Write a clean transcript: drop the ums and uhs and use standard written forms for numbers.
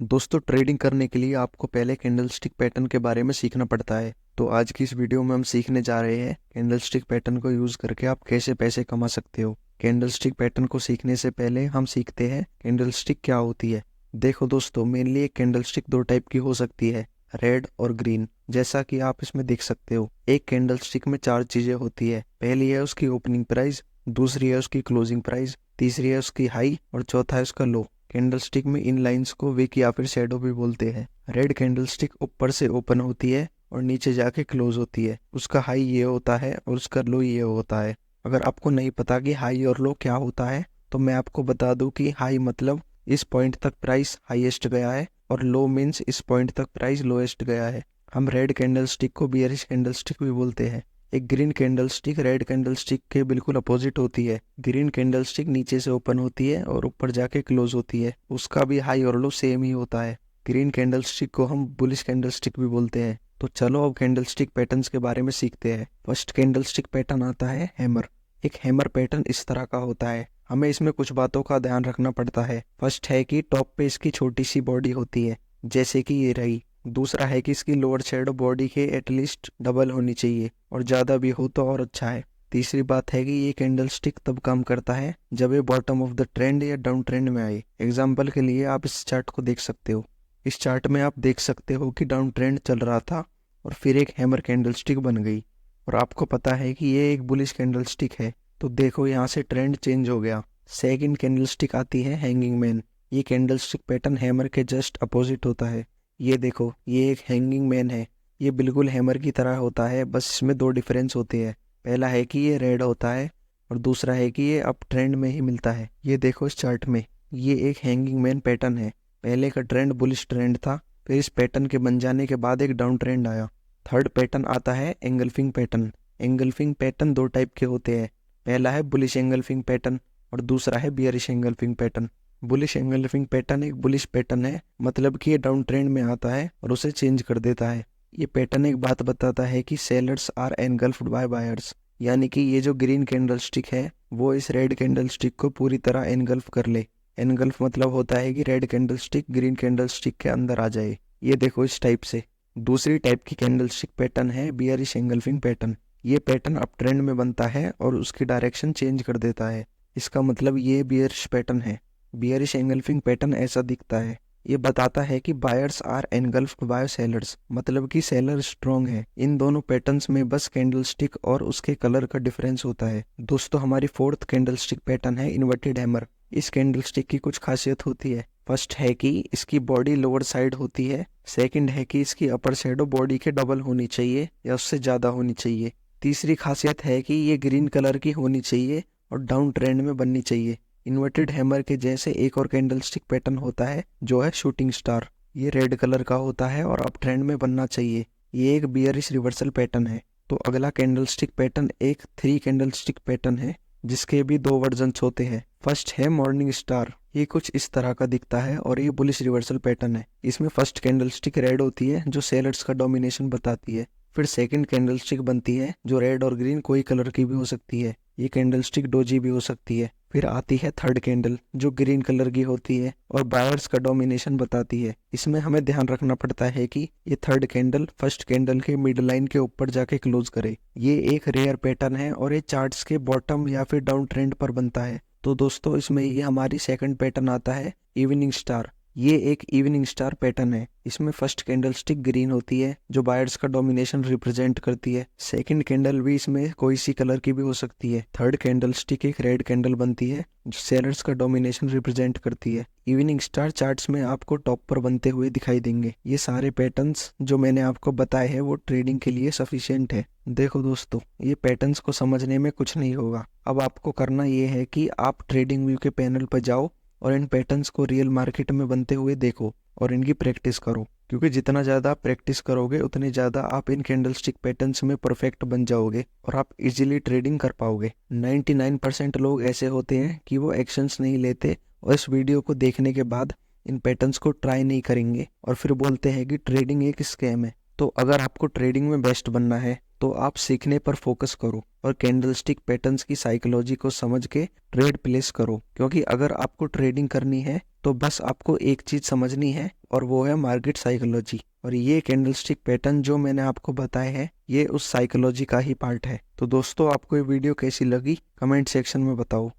दोस्तों, ट्रेडिंग करने के लिए आपको पहले कैंडलस्टिक पैटर्न के बारे में सीखना पड़ता है। तो आज की इस वीडियो में हम सीखने जा रहे हैं कैंडलस्टिक पैटर्न को यूज करके आप कैसे पैसे कमा सकते हो। कैंडलस्टिक पैटर्न को सीखने से पहले हम सीखते हैं कैंडलस्टिक क्या होती है। देखो दोस्तों, मेनली एक कैंडलस्टिक दो टाइप की हो सकती है, रेड और ग्रीन। जैसा कि आप इसमें देख सकते हो, एक कैंडलस्टिक में चार चीजें होती है। पहली है उसकी ओपनिंग प्राइस, दूसरी है उसकी क्लोजिंग प्राइस, तीसरी है उसकी हाई और चौथा है उसका लो। कैंडलस्टिक में इन लाइंस को विक या फिर शैडो भी बोलते हैं। रेड कैंडलस्टिक ऊपर से ओपन होती है और नीचे जाके क्लोज होती है। उसका हाई ये होता है और उसका लो ये होता है। अगर आपको नहीं पता कि हाई और लो क्या होता है, तो मैं आपको बता दूं कि हाई मतलब इस पॉइंट तक प्राइस हाईएस्ट गया है और लो मीन्स इस पॉइंट तक प्राइस लोएस्ट गया है। हम रेड कैंडलस्टिक को बियरिश कैंडलस्टिक भी बोलते हैं। एक ग्रीन कैंडलस्टिक रेड कैंडलस्टिक के बिल्कुल अपोजिट होती है। ग्रीन कैंडलस्टिक नीचे से ओपन होती है और ऊपर जाके क्लोज होती है। उसका भी हाई और लो सेम ही होता है। ग्रीन कैंडलस्टिक को हम बुलिश कैंडलस्टिक भी बोलते हैं। तो चलो अब कैंडलस्टिक पैटर्न्स के बारे में सीखते हैं। फर्स्ट कैंडलस्टिक पैटर्न आता है हैमर। एक हैमर पैटर्न इस तरह का होता है। हमें इसमें कुछ बातों का ध्यान रखना पड़ता है। फर्स्ट है कि टॉप पे इसकी छोटी सी बॉडी होती है, जैसे कि ये रही। दूसरा है कि इसकी लोअर शैडो बॉडी के एटलीस्ट डबल होनी चाहिए और ज़्यादा भी हो तो और अच्छा है। तीसरी बात है कि ये कैंडलस्टिक तब काम करता है जब ये बॉटम ऑफ द ट्रेंड या डाउन ट्रेंड में आए। एग्जाम्पल के लिए आप इस चार्ट को देख सकते हो। इस चार्ट में आप देख सकते हो कि डाउन ट्रेंड चल रहा था और फिर एक हैमर कैंडलस्टिक बन गई और आपको पता है कि ये एक बुलिश कैंडलस्टिक है। तो देखो, यहाँ से ट्रेंड चेंज हो गया। सेकंड कैंडलस्टिक आती है हैंगिंग मैन। ये कैंडलस्टिक पैटर्न हैमर के जस्ट अपोजिट होता है। ये देखो, ये एक हैंगिंग मैन है। ये बिल्कुल हैमर की तरह होता है, बस इसमें दो डिफरेंस होते हैं। पहला है कि ये रेड होता है और दूसरा है कि ये अप ट्रेंड में ही मिलता है। ये देखो इस चार्ट में, ये एक हैंगिंग मैन पैटर्न है। पहले का ट्रेंड बुलिश ट्रेंड था, फिर इस पैटर्न के बन जाने के बाद एक डाउन ट्रेंड आया। थर्ड पैटर्न आता है एंगल्फिंग पैटर्न। एंगल्फिंग पैटर्न दो टाइप के होते हैं। पहला है बुलिश एंगल्फिंग पैटर्न और दूसरा है bearish engulfing pattern. Bullish engulfing pattern एक बुलिश पैटर्न है, मतलब कि ये डाउन ट्रेंड में आता है और उसे चेंज कर देता है। ये पैटर्न एक बात बताता है कि sellers are engulfed by buyers, यानी कि ये जो ग्रीन कैंडलस्टिक है वो इस रेड कैंडलस्टिक को पूरी तरह एनगल्फ कर ले। एनगल्फ मतलब होता है कि रेड कैंडलस्टिक ग्रीन कैंडलस्टिक के अंदर आ जाए। ये देखो इस टाइप से। दूसरी टाइप की कैंडलस्टिक पैटर्न है बियरिश एंगल्फिंग पैटर्न। ये पैटर्न अप ट्रेंड में बनता है और उसकी डायरेक्शन चेंज कर देता है। इसका मतलब ये बियरिश पैटर्न है। बियरिश एंगल्फिंग पैटर्न ऐसा दिखता है। ये बताता है कि buyers are engulfed by sellers, मतलब कि सेलर स्ट्रॉन्ग है। इन दोनों पैटर्न्स में बस कैंडलस्टिक और उसके कलर का डिफरेंस होता है। दोस्तों, हमारी फोर्थ कैंडलस्टिक पैटर्न है इन्वर्टेड हैमर। इस कैंडलस्टिक की कुछ खासियत होती है। फर्स्ट है कि इसकी बॉडी लोअर साइड होती है। सेकंड है कि इसकी अपर शैडो बॉडी के डबल होनी चाहिए या उससे ज्यादा होनी चाहिए। तीसरी खासियत है कि ये ग्रीन कलर की होनी चाहिए और डाउन ट्रेंड में बननी चाहिए। इन्वर्टेड हैमर के जैसे एक और कैंडलस्टिक पैटर्न होता है जो है शूटिंग स्टार। ये रेड कलर का होता है और अप ट्रेंड में बनना चाहिए। ये एक बियरिश रिवर्सल पैटर्न है। तो अगला कैंडलस्टिक पैटर्न एक थ्री कैंडलस्टिक पैटर्न है, जिसके भी दो वर्जन्स होते हैं। फर्स्ट है मॉर्निंग स्टार। ये कुछ इस तरह का दिखता है और ये बुलिश रिवर्सल पैटर्न है। इसमें फर्स्ट कैंडलस्टिक रेड होती है जो सेलर्स का डोमिनेशन बताती है। फिर सेकंड कैंडलस्टिक बनती है जो रेड और ग्रीन कोई कलर की भी हो सकती है। ये कैंडलस्टिक डोजी भी हो सकती है। फिर आती है थर्ड कैंडल जो ग्रीन कलर की होती है और बायर्स का डोमिनेशन बताती है। इसमें हमें ध्यान रखना पड़ता है कि ये थर्ड कैंडल फर्स्ट कैंडल के मिड लाइन के ऊपर जाके क्लोज करे। ये एक रेयर पैटर्न है और ये चार्ट्स के बॉटम या फिर डाउन ट्रेंड पर बनता है। तो दोस्तों, इसमें ये हमारी सेकंड पैटर्न आता है इवनिंग स्टार। ये एक इवनिंग स्टार पैटर्न है। इसमें फर्स्ट कैंडलस्टिक ग्रीन होती है जो बायर्स का डोमिनेशन रिप्रेजेंट करती है। सेकंड कैंडल भी इसमें कोई सी कलर की भी हो सकती है। थर्ड कैंडलस्टिक एक रेड कैंडल बनती है जो सेलर्स का डोमिनेशन रिप्रेजेंट करती है। इवनिंग स्टार चार्ट्स में आपको टॉप पर बनते हुए दिखाई देंगे। ये सारे पैटर्न्स जो मैंने आपको बताए हैं वो ट्रेडिंग के लिए सफिशिएंट है। देखो दोस्तों, ये पैटर्न्स को समझने में कुछ नहीं होगा। अब आपको करना ये है कि आप ट्रेडिंग व्यू के पैनल पर जाओ और इन पैटर्न्स को रियल मार्केट में बनते हुए देखो और इनकी प्रैक्टिस करो, क्योंकि जितना ज़्यादा आप प्रैक्टिस करोगे उतने ज़्यादा आप इन कैंडलस्टिक पैटर्न्स में परफेक्ट बन जाओगे और आप इजीली ट्रेडिंग कर पाओगे। 99% लोग ऐसे होते हैं कि वो एक्शंस नहीं लेते और इस वीडियो को देखने के बाद इन पैटर्न्स को ट्राई नहीं करेंगे और फिर बोलते हैं कि ट्रेडिंग एक स्कैम है। तो अगर आपको ट्रेडिंग में बेस्ट बनना है तो आप सीखने पर फोकस करो और कैंडलस्टिक पैटर्न्स की साइकोलॉजी को समझ के ट्रेड प्लेस करो। क्योंकि अगर आपको ट्रेडिंग करनी है तो बस आपको एक चीज समझनी है और वो है मार्केट साइकोलॉजी। और ये कैंडलस्टिक पैटर्न जो मैंने आपको बताए हैं ये उस साइकोलॉजी का ही पार्ट है। तो दोस्तों, आपको ये वीडियो कैसी लगी कमेंट सेक्शन में बताओ।